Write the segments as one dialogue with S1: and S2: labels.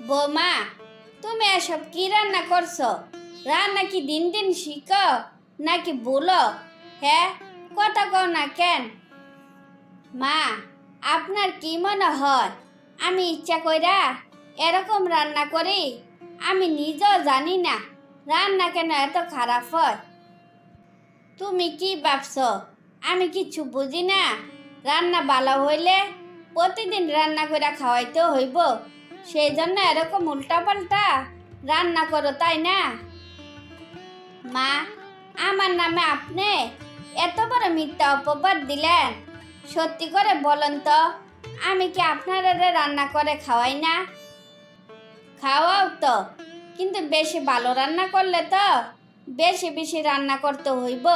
S1: বৌমা, তুমি এসব কি রান্না করছো? রান্না কি দিন দিন শিখো নাকি বলো? হ্যাঁ, কথা কও না কেন? মা, আপনার কি মনে হয় আমি ইচ্ছা কইরা এরকম রান্না করি? আমি নিজেও জানি না রান্না কেন এত খারাপ হয়। তুমি কি ভাবছো আমি কিছু বুঝি না? রান্না ভালো হইলে প্রতিদিন রান্না করে খাওয়াইতে হইব, সেই জন্য এরকম উল্টাপাল্টা রান্না করো, তাই না? মা, আমার নামে আপনি এত বড় মিথ্যা অপবাদ দিলেন। সত্যি করে বলেন তো, আমি কি আপনারা রান্না করে খাওয়াই না? খাওয়াও তো, কিন্তু বেশি ভালো রান্না করলে তো বেশি বেশি রান্না করতে হইব।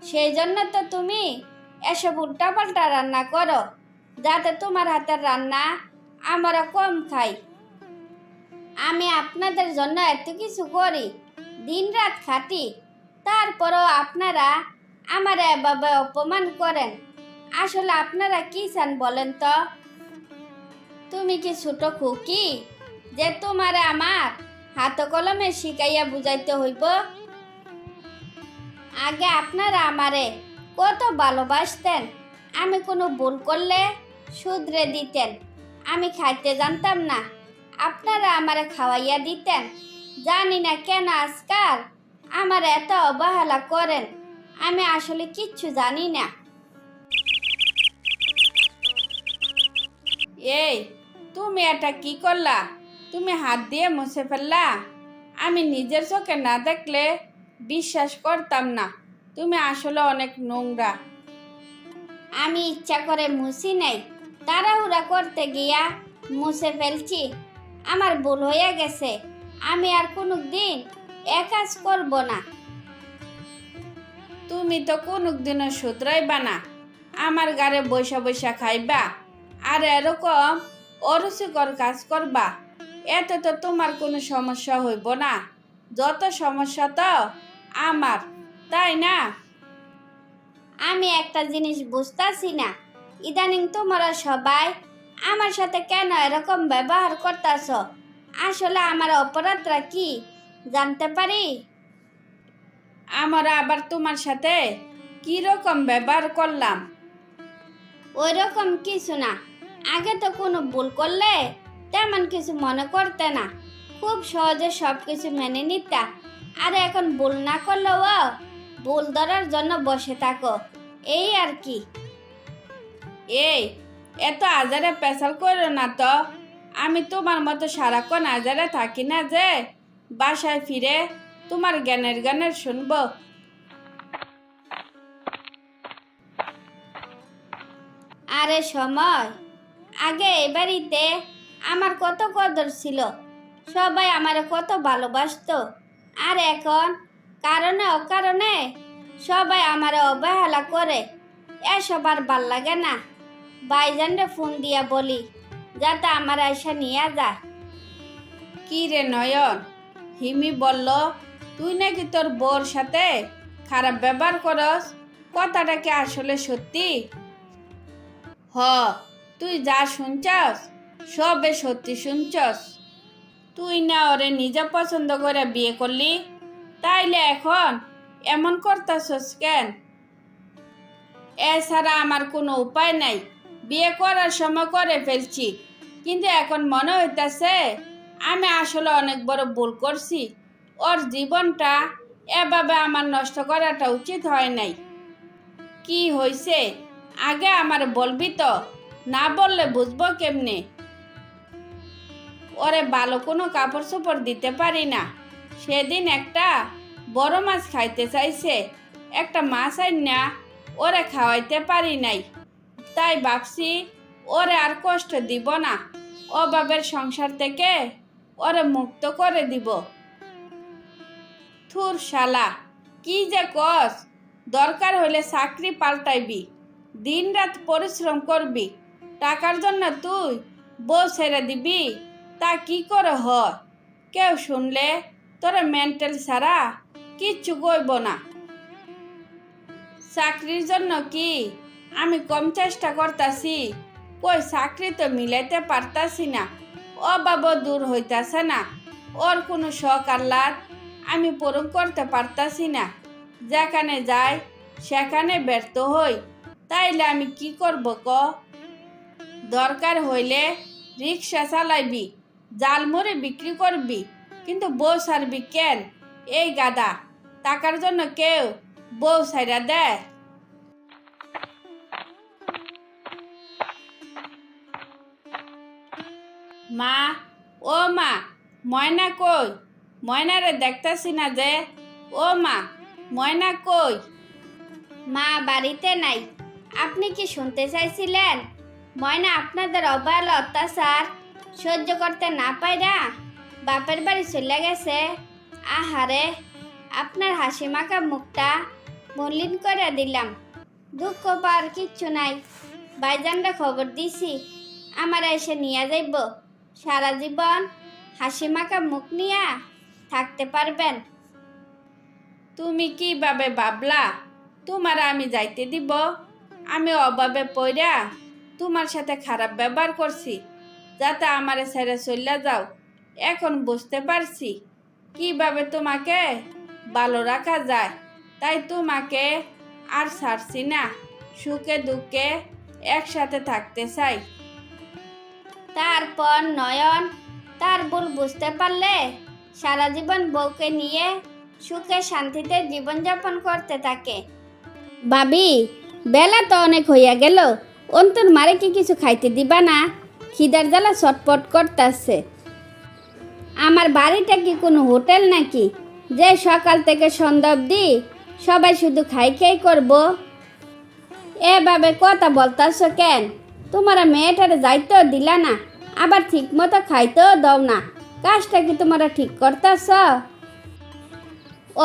S1: সেই জন্য তো তুমি এসব উল্টাপাল্টা রান্না করো, যাতে তোমার হাতের রান্না আমরা কম খাই। আমি আপনাদের জন্য এত কিছু করি, দিন রাত খাটি, তারপরও আপনারা আমার এভাবে অপমান করেন। আসলে আপনারা কি চান বলেন তো? তুমি কি ছোট খুকি যে তোমারে আমার হাত কলমে শিখাইয়া বুঝাইতে হইব? আগে আপনারা আমারে কত ভালোবাসতেন, আমি কোনো ভুল করলে শুধরে দিতেন। আমি খাইতে জানতাম না, আপনারা আমারে খাওয়াইয়া দিতেন। জানি না কেন আজকাল আমার এত অবহেলা করেন, আমি আসলে কিচ্ছু জানি না।
S2: এই, তুমি এটা কি করলা? তুমি হাত দিয়ে মুছে ফেললা। আমি নিজের চোখে না দেখলে বিশ্বাস করতাম না। তুমি আসলে অনেক নোংরা।
S1: আমি ইচ্ছা করে মুছি নাই, তাড়াহুড়া করতে গিয়া মুছে ফেলছি। আমার ভুল হয়ে গেছে, আমি আর কোনো দিন এ কাজ করব না।
S2: তুমি তো কোনোদিনও শুধরাইবা না, আমার গাড়ে বৈশা বৈশা খাইবা আর এরকম অরুচিকর কাজ করবা। এতে তো তোমার কোনো সমস্যা হইব না, যত সমস্যা তো আমার, তাই না?
S1: আমি একটা জিনিস বুঝতাছি না, ইদানিং তোমরা সবাই আমার সাথে কেন এরকম ব্যবহার করতাছ? আসলে আমার অপরাধটা কি জানতে পারি?
S2: আমরা আবার তোমার সাথে কি রকম ব্যবহার করলাম?
S1: ওই রকম কিছু না, আগে তো কোনো ভুল করলে তেমন কিছু মনে করতে না, খুব সহজে সব কিছু মেনে নিতা। আর এখন ভুল না করলেও ভুল ধরার জন্য বসে থাকো, এই আর কি।
S2: এই, এত আজারে পেশাল করো না তো। আমি তোমার মতো সারাক্ষণ আজারে থাকি না যে বাসায় ফিরে তোমার জ্ঞানের গানের শুনবো।
S1: আরে সময়, আগে এ বাড়িতে আমার কত কদর ছিল, সবাই আমারে কত ভালোবাসতো। আর এখন কারণে অকারণে সবাই আমারে অবহেলা করে, এসব আর ভাল লাগে না। ভাইজানরে ফোন দিয়া বলি যাতে আমার আয়সা নিয়ে যায়।
S2: কি রে নয়ন, হিমি বলল তুই নাকি তোর বউর সাথে খারাপ ব্যবহার করস। কথাটা কি আসলে সত্যি? হ, তুই যা শুনছস সবে সত্যি শুনছস। তুই না ওরে নিজে পছন্দ করে বিয়ে করলি, তাইলে এখন এমন করতেছস কেন? এছাড়া আমার কোনো উপায় নাই। বিয়ে করার সময় করে ফেলছি, কিন্তু এখন মনে হইতাছে আমি আসলে অনেক বড় ভুল করছি। ওর জীবনটা এভাবে আমার নষ্ট করাটা উচিত হয় নাই। কি হয়েছে আগে আমার বলবি তো, না বললে বুঝবো কেমনে? ওরে ভালো কোনো কাপড় চোপড় দিতে পারি না। সেদিন একটা বড় মাছ খাইতে চাইছে, একটা মাছ আইনা ওরে খাওয়াইতে পারি নাই। তাই ভাবছি ওরে আর কষ্ট দিব না, অভাবের সংসার থেকে ওরে মুক্ত করে দিব। থুর শালা, কি যে কস! দরকার হলে চাকরি পাল্টাইবি, দিন রাত পরিশ্রম করবি, টাকার জন্য তুই বউ ছেড়ে দিবি? তা কি করে হয়? কেউ শুনলে তোরা মেন্টাল ছাড়া কিচ্ছু কইব না। চাকরির জন্য কি আমি কম চেষ্টা করতাছি? কই চাকরি তো মিলাইতে পারতাছি না। অভাবও দূর হইতাছে না। ওর কোনো শখ আহ্লাদ আমি পূরণ করতে পারতাছি না। যেখানে যাই সেখানে ব্যর্থ হই। তাইলে আমি কি করব ক? দরকার হইলে রিক্সা চালাইবি, জালমুড়ি বিক্রি করবি, কিন্তু বউ ছাড়বি কেন? এই গাদা, টাকার জন্য কেউ বউ ছাইরা দেয়? মা, ও মা, ময়না কই? ময়নারে দেখতাছি না যে। ও মা, ময়না কই?
S1: মা বাড়িতে নাই। আপনি কি শুনতে চাইছিলেন? ময়না আপনাদের অবহেলা অত্যাচার সহ্য করতে না পাইরা বাপের বাড়ি চলে গেছে। আহারে, আপনার হাসি মাখা মুখটা মলিন করে দিলাম। দুঃখ পাওয়ার কিচ্ছু নাই। ভাইজানরা খবর দিছি, আমার এসে নিয়ে যাইব। সারা জীবন হাসি মাখা মুখ নিয়া থাকতে পারবেন।
S2: তুমি কিভাবে ভাবলা তোমার আমি যাইতে দিব? আমি অভাবে পইরা তোমার সাথে খারাপ ব্যবহার করছি যাতে আমারে ছেড়ে চলে যাও। এখন বুঝতে পারছি কিভাবে তোমাকে ভালো রাখা যায়। তাই তোমাকে আর ছাড়ছি না। সুখে দুঃখে একসাথে থাকতে চাই।
S1: তারপর নয়ন তার ভুল বুঝতে পারলে সারা জীবন বউকে নিয়ে সুখে শান্তিতে জীবনযাপন করতে থাকে। ভাবি, বেলা তো অনেক হইয়া গেল, অন্তর মারে কি কিছু খাইতে দিবা না? খিদার জ্বালা ছটপট করতেছে। আমার বাড়িটা কি কোনো হোটেল নাকি যে সকাল থেকে সন্ধ্যা অবধি সবাই শুধু খাই খাই করব? এভাবে কথা বলতাছ কেন? তোমরা মেয়েটারে যাইতেও দিলা না, আবার ঠিক মতো খাইতেও দাও না। কাজটা কি তোমরা ঠিক করতেছ?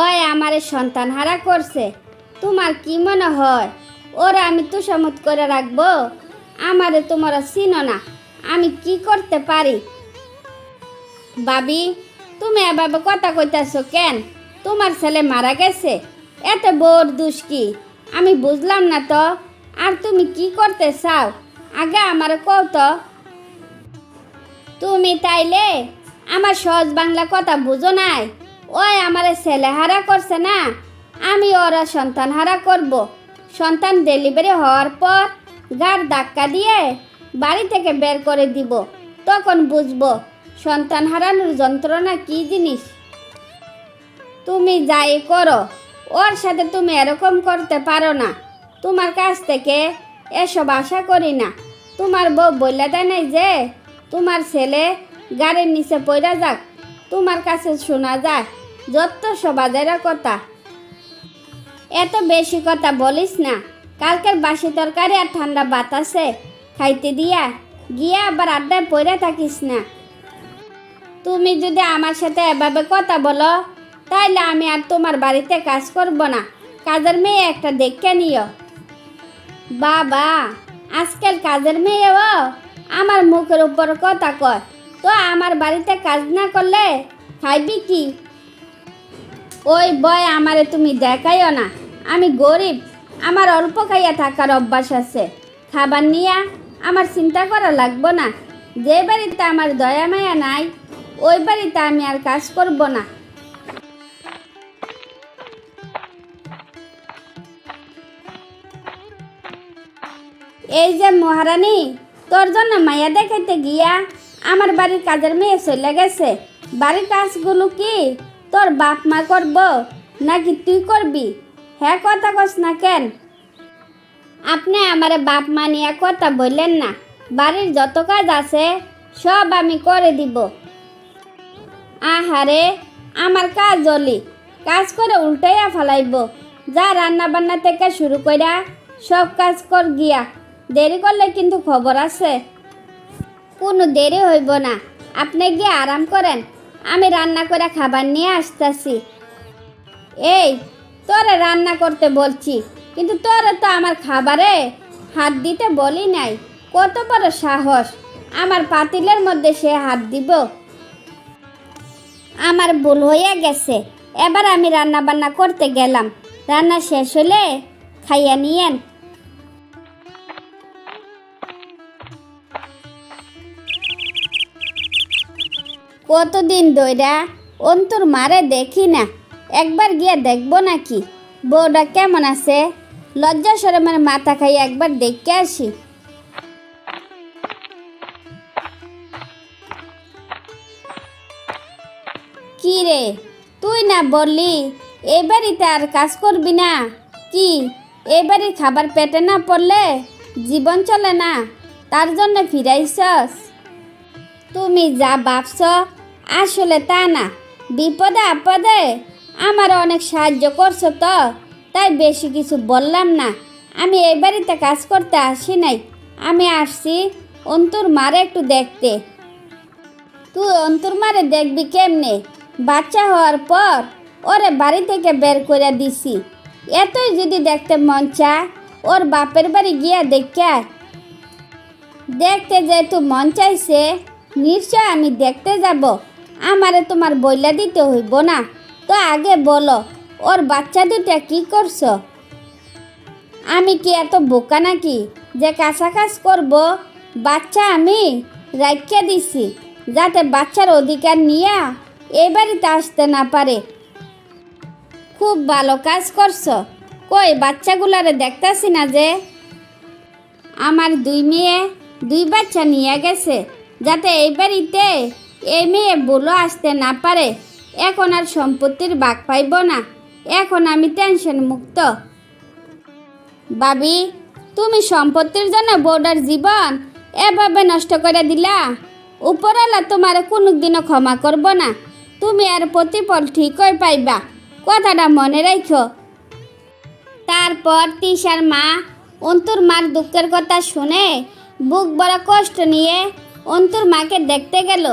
S1: ওই আমারে সন্তান হারা করছে। তোমার কি মনে হয় ওরা আমি তুষামত করে রাখবো? আমারে তোমরা চিনো না, আমি কি করতে পারি? ভাবি, তুমি এভাবে কথা কইতাছ কেন? তোমার ছেলে মারা গেছে, এত বড় দোষ কি? আমি বুঝলাম না তো। আর তুমি কি করতে চাও আগে আমারে কও তো। তুমি তাইলে আমার সহজ বাংলা কথা বুঝো নাই। ওই আমারে ছেলে হারা করছে না, আমি ওরা সন্তান হারা করব। সন্তান ডেলিভারি হওয়ার পর গাড় ধাক্কা দিয়ে বাড়ি থেকে বের করে দিব। তখন বুঝবো সন্তান হারানোর যন্ত্রণা কি জিনিস। তুমি যাই করো, ওর সাথে তুমি এরকম করতে পারো না। তোমার কাছ থেকে এসব আশা করি না। তোমার বউ বললে দেয় নাই যে তোমার ছেলে গাড়ির নিচে পড়া যাক? তোমার কাছে শোনা যায় যত সবাজের কথা। এত বেশি কথা বলিস না। কালকের বাসি তরকারি আর ঠান্ডা বাতাসে খাইতে দিয়া গিয়া আবার আড্ডায় পড়ে থাকিস না। তুমি যদি আমার সাথে এভাবে কথা বলো তাইলে আমি আর তোমার বাড়িতে কাজ করব না। কাজের মেয়ে একটা দেখে নিও। বাবা, আজকাল কাজের মেয়েও আমার মুখের উপর কথা কয়। তো আমার বাড়িতে কাজ না করলে খাইবি কি? ওই বয় আমারে তুমি দেখাইও না। আমি গরিব, আমার অল্প খাইয়া থাকার অভ্যাস আছে। খাবার নিয়ে আমার চিন্তা করা লাগবো না। যে বাড়িতে আমার দয়া মায়া নাই ওই বাড়িতে আমি আর কাজ করব না। এই যে মহারানী, তোর জন্য মায়া দেখাইতে গিয়া আমার বাড়ির কাজের মেয়ে চলে গেছে। বাড়ির কাজগুলো কি তোর বাপ মা করব নাকি তুই করবি? হ্যাঁ, কথা কস না কেন? আপনি আমার বাপ মা নিয়ে কথা বললেন না। বাড়ির যত কাজ আছে সব আমি করে দিব। আহারে, আমার কাজ জলি কাজ করে উল্টাইয়া ফেলাইব। যা রান্না বান্না থেকে শুরু কইরা সব কাজ কর গিয়া। দেরি করলে কিন্তু খবর আছে। কোনো দেরি হইব না, আপনি গিয়ে আরাম করেন। আমি রান্না করে খাবার নিয়ে আসতেছি। এই, তোরে রান্না করতে বলছি, কিন্তু তোরে তো আমার খাবারে হাত দিতে বলি নাই। কত বড় সাহস আমার পাতিলের মধ্যে সে হাত দিব? আমার ভুল হয়ে গেছে। এবার আমি রান্না বান্না করতে গেলাম। রান্না শেষ হলে খাইয়া নিয়েন। কতদিন ধইরা অন্তর মারে দেখি না, একবার গিয়ে দেখবো নাকি বউটা কেমন আছে। লজ্জা শরমের মাথা খাই একবার দেখে আসি। কি রে, তুই না বললি এ বাড়িতে আর কাজ করবি না? কি এ বাড়ির খাবার পেটে না পড়লে জীবন চলে না, তার জন্য ফিরাইছস? তুমি যা ভাবছ আসলে তা না। বিপদে আপদে আমার অনেক সাহায্য করছো তো, তাই বেশি কিছু বললাম না। আমি এই বাড়িতে কাজ করতে আসি নাই, আমি আসছি অন্তর মারে একটু দেখতে। তুই অন্তর মারে দেখবি কেমনে? বাচ্চা হওয়ার পর ওরে বাড়ি থেকে বের করে দিছি। এতই যদি দেখতে মন চায় ওর বাপের বাড়ি গিয়া দেখে আয়। দেখতে যেহেতু মন চাইছে নিশ্চয় আমি দেখতে যাব। আমারে তোমার বইলা দিতে হইব না। তো আগে বলো, ওর বাচ্চা দুটা কি করছো? আমি কি এত বোকা নাকি যে কাঁচা কাজ করব? বাচ্চা আমি রাখিয়া দিছি যাতে বাচ্চার অধিকার নিয়ে এ বাড়িতে আসতে না পারে। খুব ভালো কাজ করছো। কই বাচ্চাগুলারে দেখতাছি না যে? আমার দুই মেয়ে দুই বাচ্চা নিয়ে গেছে যাতে এই বাড়িতে এই মেয়ে বলো আসতে না পারে। এখন আর সম্পত্তির ভাগ পাইব না, এখন আমি টেনশন মুক্ত। ভাবি, তুমি সম্পত্তির জন্য বউটার জীবন এভাবে নষ্ট করে দিলা। উপরওয়ালা তোমার কোনোদিনও ক্ষমা করব না। তুমি আর প্রতিফল ঠিকই পাইবা, কথাটা মনে রাখো। তারপর তিশার মা অন্তুর মার দুঃখের কথা শুনে বুক বড় কষ্ট নিয়ে অন্তুর মাকে দেখতে গেল।